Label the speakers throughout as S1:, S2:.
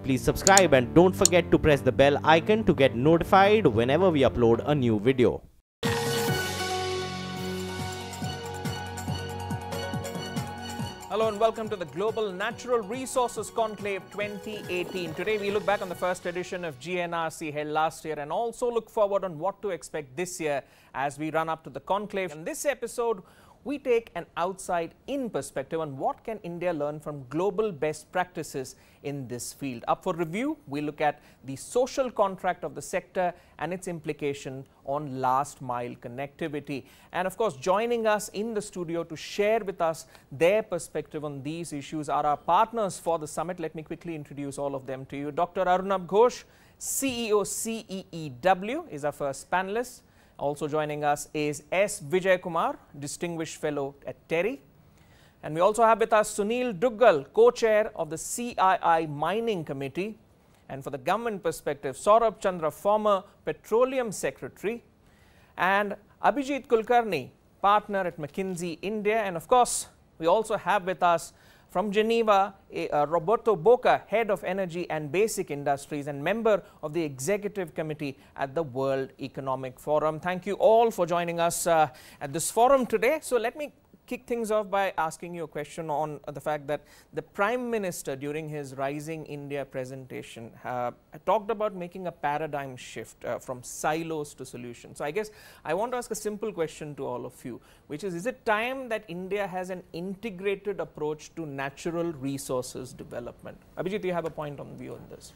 S1: please subscribe and don't forget to press the bell icon to get notified whenever we upload a new video.
S2: Hello and welcome to the Global Natural Resources Conclave 2018. Today we look back on the first edition of GNRC held last year and also look forward on what to expect this year as we run up to the conclave. In this episode, we take an outside-in perspective on what can India learn from global best practices in this field. Up for review, we look at the social contract of the sector and its implication on last-mile connectivity. And of course, joining us in the studio to share with us their perspective on these issues are our partners for the summit. Let me quickly introduce all of them to you. Dr. Arunabh Ghosh, CEO CEEW, is our first panelist. Also joining us is S. Vijay Kumar, Distinguished Fellow at TERI. And we also have with us Sunil Duggal, Co-Chair of the CII Mining Committee. And for the government perspective, Saurabh Chandra, former Petroleum Secretary. And Abhijit Kulkarni, Partner at McKinsey India. And of course, we also have with us from Geneva, Roberto Boca, Head of Energy and Basic Industries and member of the Executive Committee at the World Economic Forum. Thank you all for joining us at this forum today. So let me kick things off by asking you a question on the fact that the Prime Minister during his Rising India presentation talked about making a paradigm shift from silos to solutions. So I guess I want to ask a simple question to all of you, which is it time that India has an integrated approach to natural resources development? Abhijit, you have a point on view on this.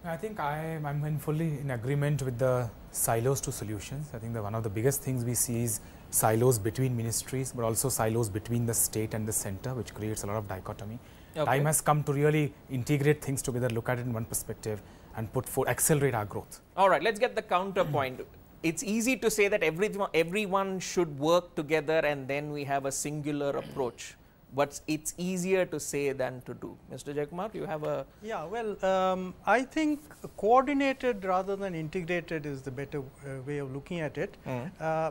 S3: I think I'm fully in agreement with the silos to solutions. I think that one of the biggest things we see is silos between ministries, but also silos between the state and the center, which creates a lot of dichotomy. Okay. Time has come to really integrate things together, look at it in one perspective, and accelerate our growth.
S2: All right, let's get the counterpoint. It's easy to say that everyone should work together and then we have a singular approach. But it's easier to say than to do. Mr. Jayakumar, you have a...
S4: Yeah, well, I think coordinated rather than integrated is the better way of looking at it,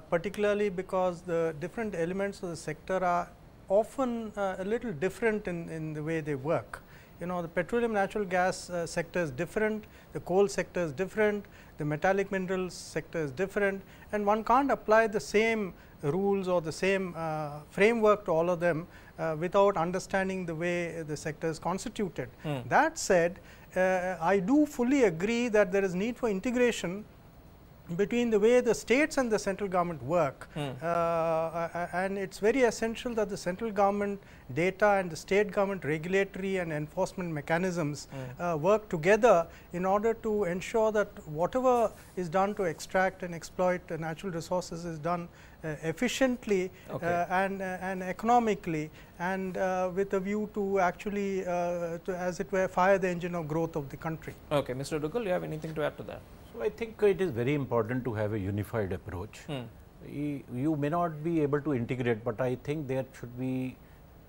S4: particularly because the different elements of the sector are often a little different in the way they work. You know, the petroleum natural gas sector is different, the coal sector is different, the metallic minerals sector is different, and one can't apply the same rules or the same framework to all of them without understanding the way the sector is constituted. That said, I do fully agree that there is need for integration between the way the states and the central government work, and it's very essential that the central government data and the state government regulatory and enforcement mechanisms work together in order to ensure that whatever is done to extract and exploit natural resources is done efficiently and economically, and with a view to actually as it were fire the engine of growth of the country.
S2: Okay, Mr. Duggal, you have anything to add to that?
S5: So I think it is very important to have a unified approach. You may not be able to integrate, but I think there should be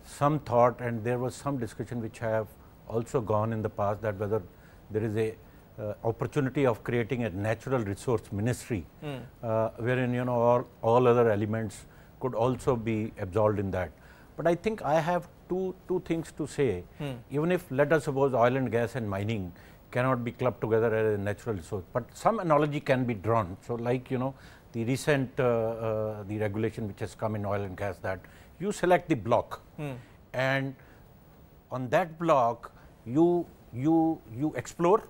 S5: some thought, and there was some discussion which have also gone in the past, that whether there is a opportunity of creating a natural resource ministry, wherein all other elements could also be absorbed in that. But I think I have two things to say. Even if, let us suppose, oil and gas and mining cannot be clubbed together as a natural resource, but some analogy can be drawn. So like the recent the regulation which has come in oil and gas, that you select the block, and on that block you explore,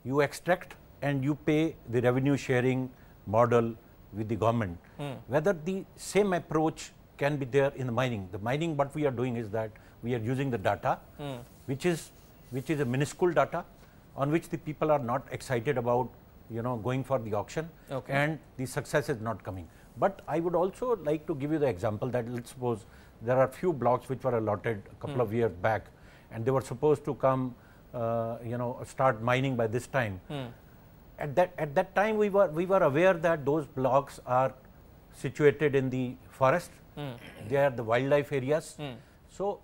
S5: you extract, and you pay the revenue sharing model with the government. Whether the same approach can be there in the mining. The mining, what we are doing is that we are using the data, which is a minuscule data on which the people are not excited about going for the auction, and the success is not coming. But I would also like to give you the example that, let's suppose there are few blocks which were allotted a couple of years back, and they were supposed to come start mining by this time. At that time we were aware that those blocks are situated in the forest, they are the wildlife areas. So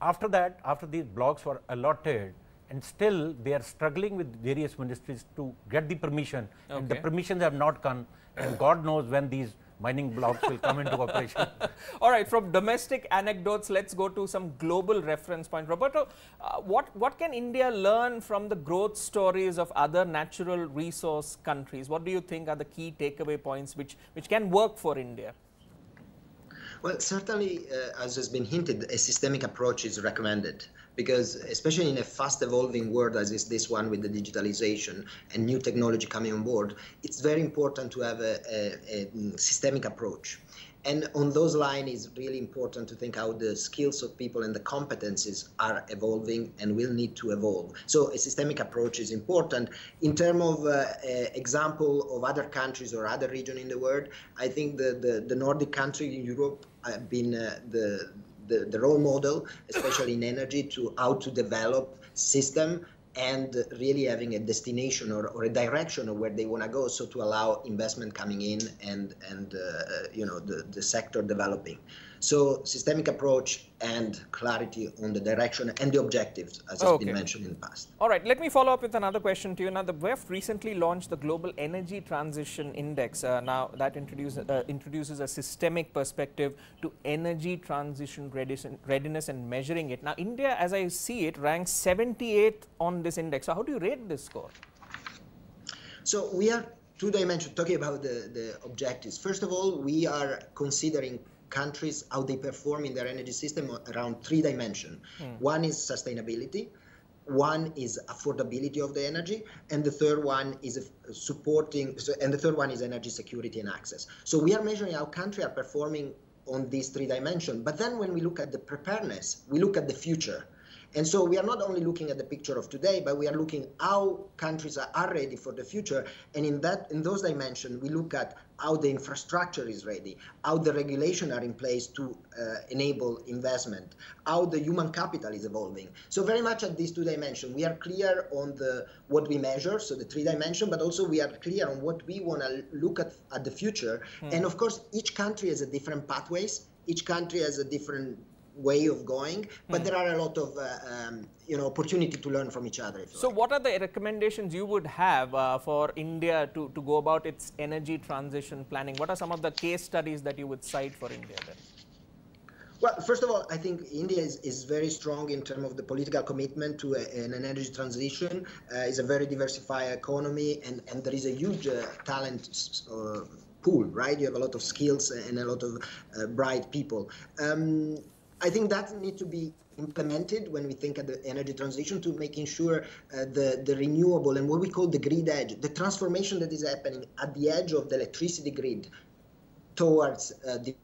S5: after that, after these blocks were allotted, and still they are struggling with various ministries to get the permission, and the permissions have not come, and God knows when these mining blocks will come into operation.
S2: All right, from domestic anecdotes, let's go to some global reference point. Roberto, what can India learn from the growth stories of other natural resource countries? What do you think are the key takeaway points which can work for India?
S6: Well, certainly, as has been hinted, a systemic approach is recommended because, especially in a fast evolving world as is this one with the digitalization and new technology coming on board, it's very important to have a systemic approach. And on those lines, it's really important to think how the skills of people and the competencies are evolving and will need to evolve. So a systemic approach is important. In terms of example of other countries or other regions in the world, I think the Nordic countries in Europe have been the role model, especially in energy, to how to develop system and really having a destination or a direction of where they want to go, so to allow investment coming in and you know, the sector developing. So systemic approach and clarity on the direction and the objectives, as has been mentioned in the past.
S2: All right, let me follow up with another question to you. Now, the WEF recently launched the Global Energy Transition Index. Now, that introduces a systemic perspective to energy transition readiness and measuring it. Now, India, as I see it, ranks 78th on this index. So, how do you rate this score?
S6: So, we are two dimensions talking about the objectives. First of all, we are considering countries, how they perform in their energy system around three dimensions. One is sustainability, one is affordability of the energy, and the third one is energy security and access. So we are measuring how countries are performing on these three dimensions. But then when we look at the preparedness, we look at the future. And so we are not only looking at the picture of today, but we are looking how countries are ready for the future. And in those dimensions, we look at how the infrastructure is ready, how the regulations are in place to enable investment, how the human capital is evolving. So very much at these two dimensions, we are clear on what we measure, so the three dimensions, but also we are clear on what we want to look at the future. And of course, each country has a different pathways. Each country has a different way of going, but there are a lot of opportunity to learn from each other.
S2: So what are the recommendations you would have for India to go about its energy transition planning? What are some of the case studies that you would cite for India then?
S6: Well, first of all, I think India is very strong in terms of the political commitment to an energy transition. It's a very diversified economy, and there is a huge talent pool, right? You have a lot of skills and a lot of bright people. I think that needs to be implemented when we think of the energy transition, to making sure the renewable and what we call the grid edge, the transformation that is happening at the edge of the electricity grid towards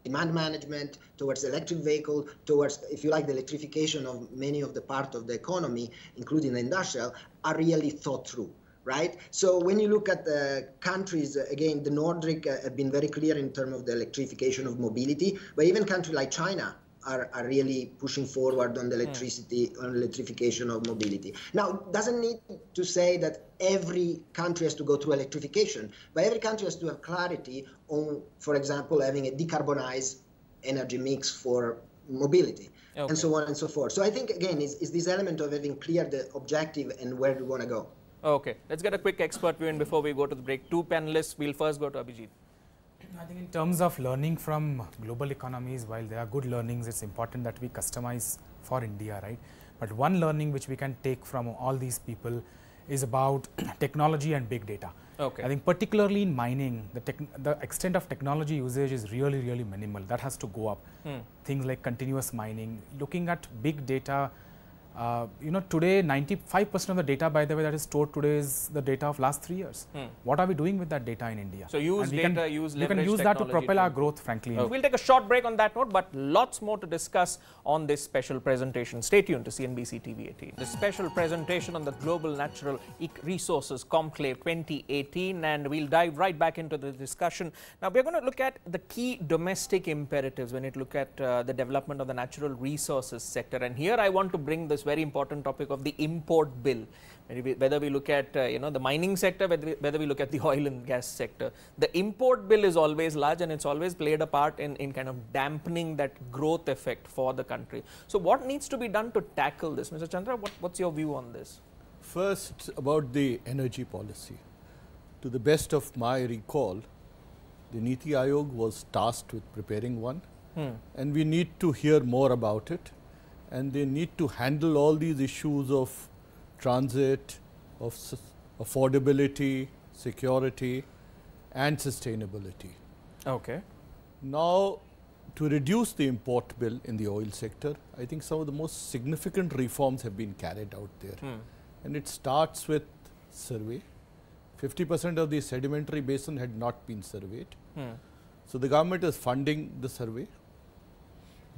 S6: demand management, towards electric vehicle, towards, if you like, the electrification of many of the part of the economy, including the industrial, are really thought through. Right? So when you look at the countries, again, the Nordic have been very clear in terms of the electrification of mobility, but even countries like China are really pushing forward on the electrification of mobility. Now, doesn't need to say that every country has to go through electrification, but every country has to have clarity on, for example, having a decarbonized energy mix for mobility, and so on and so forth. So I think, again, is this element of having clear the objective and where we want to go.
S2: Okay, let's get a quick expert view in before we go to the break. Two panelists. We'll first go to Abhijit.
S3: I think in terms of learning from global economies, while there are good learnings, it's important that we customize for India, right? But one learning which we can take from all these people is about technology and big data.
S2: Okay.
S3: I think particularly in mining, the extent of technology usage is really, really minimal. That has to go up. Things like continuous mining, looking at big data. Today 95% of the data, by the way, that is stored today is the data of last 3 years. What are we doing with that data in India?
S2: So use data, use leverage.
S3: We can use that to propel our growth, frankly.
S2: We'll take a short break on that note, but lots more to discuss on this special presentation. Stay tuned to CNBC TV 18. The special presentation on the Global Natural Resources Conclave 2018, and we'll dive right back into the discussion. Now, we're going to look at the key domestic imperatives when it look at the development of the natural resources sector. And here I want to bring this very important topic of the import bill. Whether we look at the mining sector, whether we look at the oil and gas sector, the import bill is always large, and it's always played a part in kind of dampening that growth effect for the country. So what needs to be done to tackle this? Mr. Chandra, what's your view on this?
S7: First, about the energy policy. To the best of my recall, The Niti Aayog was tasked with preparing one, and we need to hear more about it, and they need to handle all these issues of transit, of affordability, security and sustainability.
S2: Okay.
S7: Now, to reduce the import bill in the oil sector, I think some of the most significant reforms have been carried out there. And it starts with survey. 50% of the sedimentary basin had not been surveyed. So, the government is funding the survey.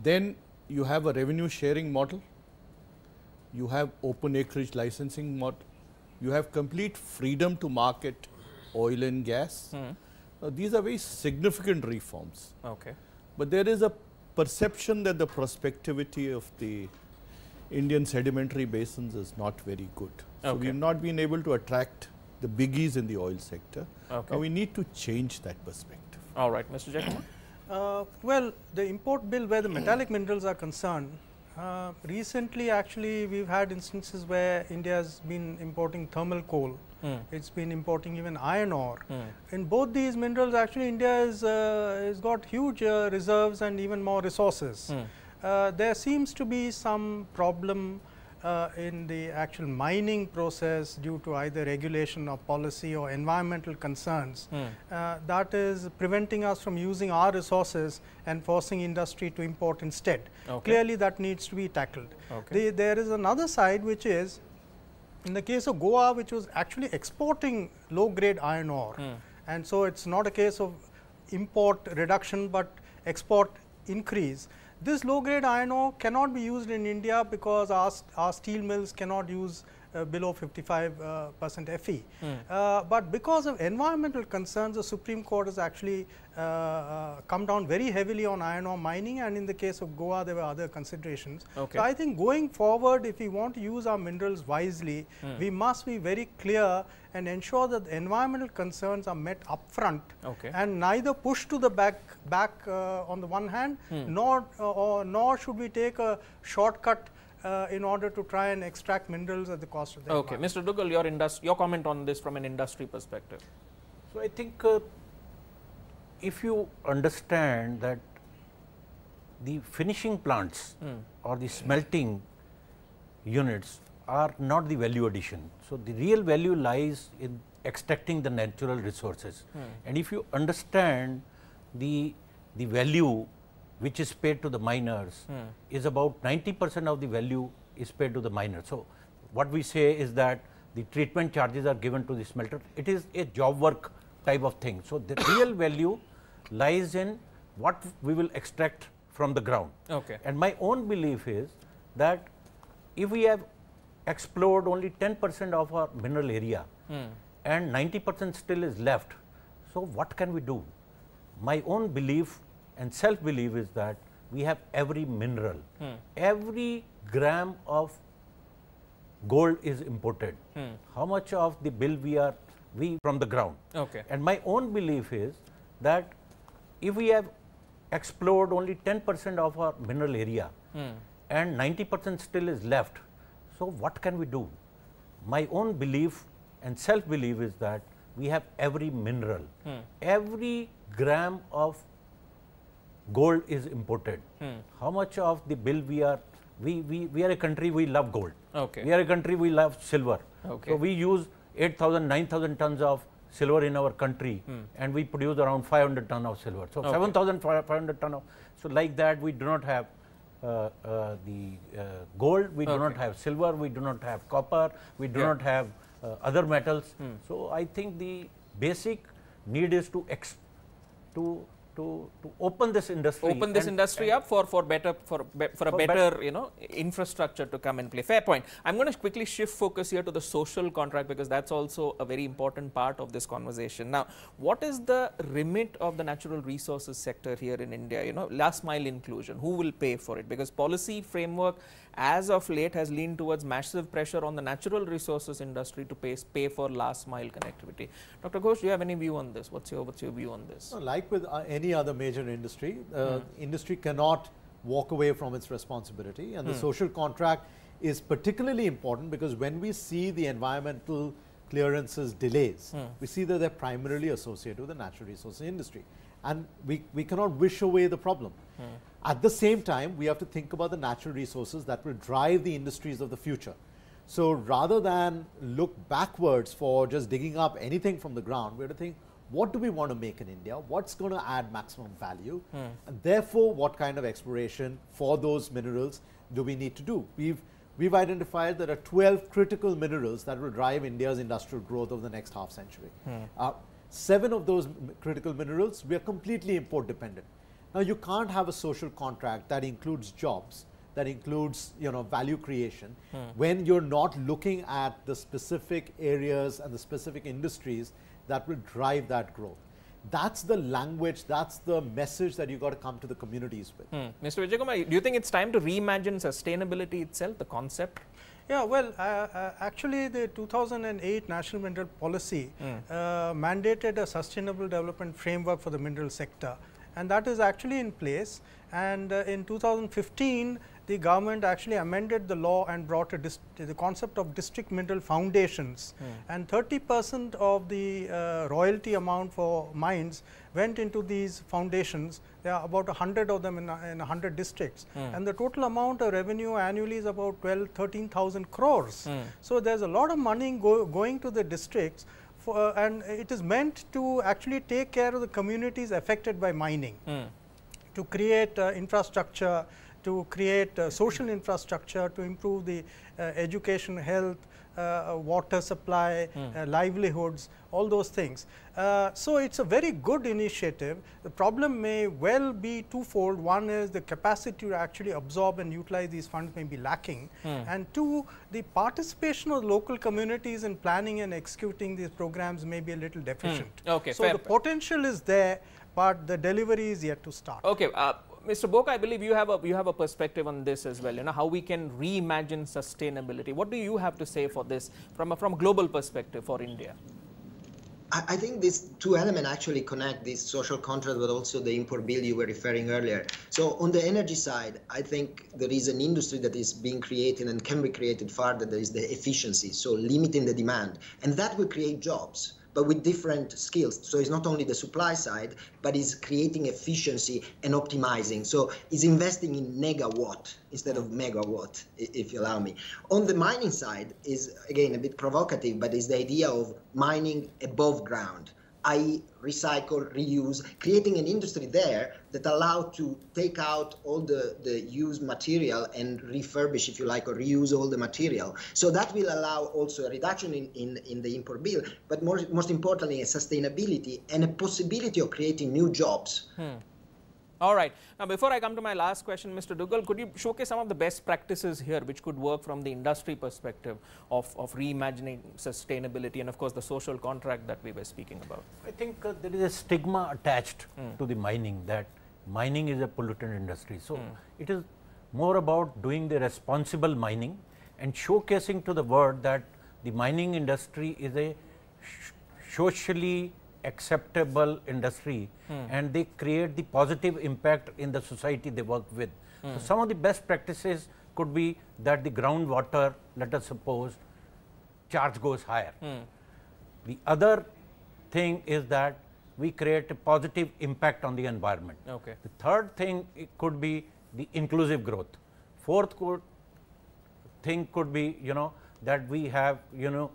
S7: Then you have a revenue sharing model. You have open acreage licensing model. You have complete freedom to market oil and gas. These are very significant reforms.
S2: Okay.
S7: But there is a perception that the prospectivity of the Indian sedimentary basins is not very good. So, we have not been able to attract the biggies in the oil sector. Now, we need to change that perspective.
S2: All right, Mr. Jayakumar.
S4: Well, the import bill where the metallic minerals are concerned, recently actually we've had instances where India has been importing thermal coal. It's been importing even iron ore. In both these minerals actually India has got huge reserves and even more resources. There seems to be some problem in the actual mining process due to either regulation or policy or environmental concerns that is preventing us from using our resources and forcing industry to import instead. Clearly that needs to be tackled. There is another side which is in the case of Goa, which was actually exporting low grade iron ore, and so it's not a case of import reduction but export increase. This low grade iron ore cannot be used in India because our steel mills cannot use below 55% Fe. But because of environmental concerns, the Supreme Court has actually come down very heavily on iron ore mining, and in the case of Goa there were other considerations. So, I think going forward, if we want to use our minerals wisely, we must be very clear and ensure that the environmental concerns are met upfront and neither push to the back on the one hand, nor should we take a shortcut in order to try and extract minerals at the cost of the environment.
S2: Mr. Duggal, your comment on this from an industry perspective.
S5: So, I think if you understand that the finishing plants or the smelting units are not the value addition. So, the real value lies in extracting the natural resources. And if you understand the value which is paid to the miners is about 90% of the value is paid to the miners. So, what we say is that the treatment charges are given to the smelter. It is a job work type of thing. So, the real value lies in what we will extract from the ground. And my own belief is that if we have explored only 10% of our mineral area and 90% still is left, so what can we do? My own belief and self-belief is that we have every mineral, every gram of gold is imported. How much of the bill we from the ground? And my own belief is that if we have explored only 10% of our mineral area and 90% still is left, so what can we do? My own belief and self-belief is that we have every mineral, every gram of gold is imported. How much of the bill we are a country, we love gold. We are a country, we love silver. So, we use 8,000, 9,000 tons of silver in our country and we produce around 500 ton of silver. So, 7,500 ton of, so like that we do not have the gold, we do not have silver, we do not have copper, we do not have other metals. So, I think the basic need is to open this industry,
S2: up for a better infrastructure to come and play. Fair point. I'm going to quickly shift focus here to the social contract because that's also a very important part of this conversation. Now, what is the remit of the natural resources sector here in India? Last mile inclusion, who will pay for it? Because policy framework as of late has leaned towards massive pressure on the natural resources industry to pay for last mile connectivity. Dr. Ghosh, do you have any view on this? What's your view on this?
S8: Like with any other major industry, industry cannot walk away from its responsibility, and the social contract is particularly important because when we see the environmental clearances delays, we see that they're primarily associated with the natural resources industry. And we cannot wish away the problem. At the same time, we have to think about the natural resources that will drive the industries of the future. So rather than look backwards for just digging up anything from the ground, we have to think, what do we want to make in India? What's going to add maximum value? And therefore, what kind of exploration for those minerals do we need to do? We've identified there are 12 critical minerals that will drive India's industrial growth over the next half century. 7 of those critical minerals, we are completely import dependent. Now, you can't have a social contract that includes jobs, that includes value creation, when you're not looking at the specific areas and the specific industries that will drive that growth. That's the language, that's the message that you've got to come to the communities with.
S2: Mr. Vijaykumar, do you think it's time to reimagine sustainability itself, the concept?
S4: Yeah, well, actually the 2008 National Mineral Policy mandated a sustainable development framework for the mineral sector, and that is actually in place. And in 2015, the government actually amended the law and brought the concept of district mineral foundations, and 30% of the royalty amount for mines went into these foundations. There are about 100 of them in 100 districts, and the total amount of revenue annually is about 13,000 crores. So there's a lot of money going to the districts, and it is meant to actually take care of the communities affected by mining, to create infrastructure, to create social infrastructure, to improve the education, health, water supply, livelihoods, all those things. So it's a very good initiative. The problem may well be twofold. One is the capacity to actually absorb and utilize these funds may be lacking, and two, the participation of local communities in planning and executing these programs may be a little deficient.
S2: Okay,
S4: so the potential is there, but the delivery is yet to start.
S2: Okay. Mr. Boka, I believe you have a perspective on this as well. How we can reimagine sustainability. What do you have to say for this from a global perspective for India?
S6: I think these two elements actually connect, this social contract, but also the import bill you were referring earlier. So on the energy side, I think there is an industry that is being created and can be created further. There is the efficiency, so limiting the demand, and that will create jobs, but with different skills. So it's not only the supply side, but it's creating efficiency and optimizing. So it's investing in megawatt instead of megawatt, if you allow me. On the mining side is, again, a bit provocative, but it's the idea of mining above ground, i.e. recycle, reuse, creating an industry there that allow to take out all the used material and refurbish, if you like, or reuse all the material. So that will allow also a reduction in the import bill, but most importantly, a sustainability and a possibility of creating new jobs.
S2: All right. Now, before I come to my last question, Mr. Duggal, could you showcase some of the best practices here which could work from the industry perspective of reimagining sustainability and, of course, the social contract that we were speaking about?
S5: I think there is a stigma attached to the mining, that mining is a pollutant industry. So it is more about doing the responsible mining and showcasing to the world that the mining industry is a socially acceptable industry, and they create the positive impact in the society they work with. So some of the best practices could be that the groundwater, let us suppose, charge goes higher. The other thing is that we create a positive impact on the environment.
S2: Okay.
S5: The third thing, it could be the inclusive growth. Fourth thing could be, that we have,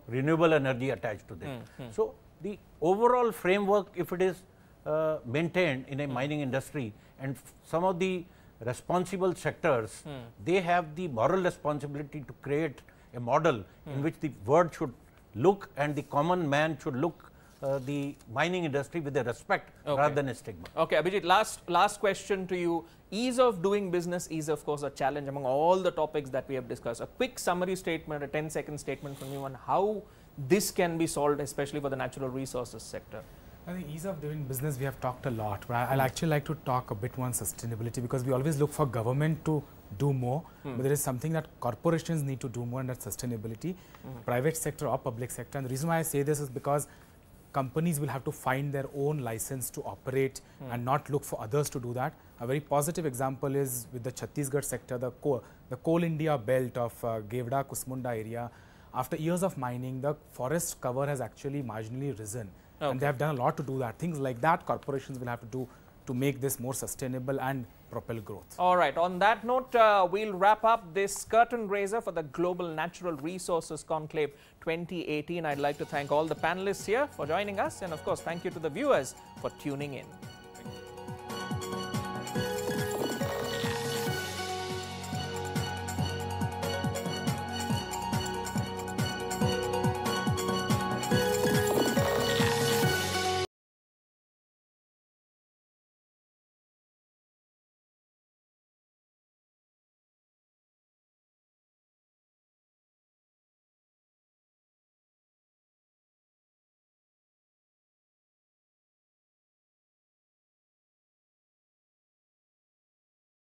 S5: renewable energy attached to this. So the overall framework, if it is maintained in a mining industry, and some of the responsible sectors, they have the moral responsibility to create a model in which the world should look and the common man should look the mining industry with a respect rather than a stigma.
S2: Okay, Abhijit, last question to you. Ease of doing business is, of course, a challenge among all the topics that we have discussed. A quick summary statement, a 10-second statement from you on how this can be solved, especially for the natural resources sector.
S3: I think ease of doing business, we have talked a lot, but I'll actually like to talk a bit on sustainability, because we always look for government to do more, but there is something that corporations need to do more, and that's sustainability, private sector or public sector. And the reason why I say this is because companies will have to find their own license to operate and not look for others to do that. A very positive example is with the Chhattisgarh sector, the Coal India belt of Gewda, Kusmunda area. after years of mining, the forest cover has actually marginally risen. And they have done a lot to do that. Things like that corporations will have to do to make this more sustainable and propel growth.
S2: All right. On that note, we'll wrap up this curtain raiser for the Global Natural Resources Conclave 2018. I'd like to thank all the panelists here for joining us. And of course, thank you to the viewers for tuning in.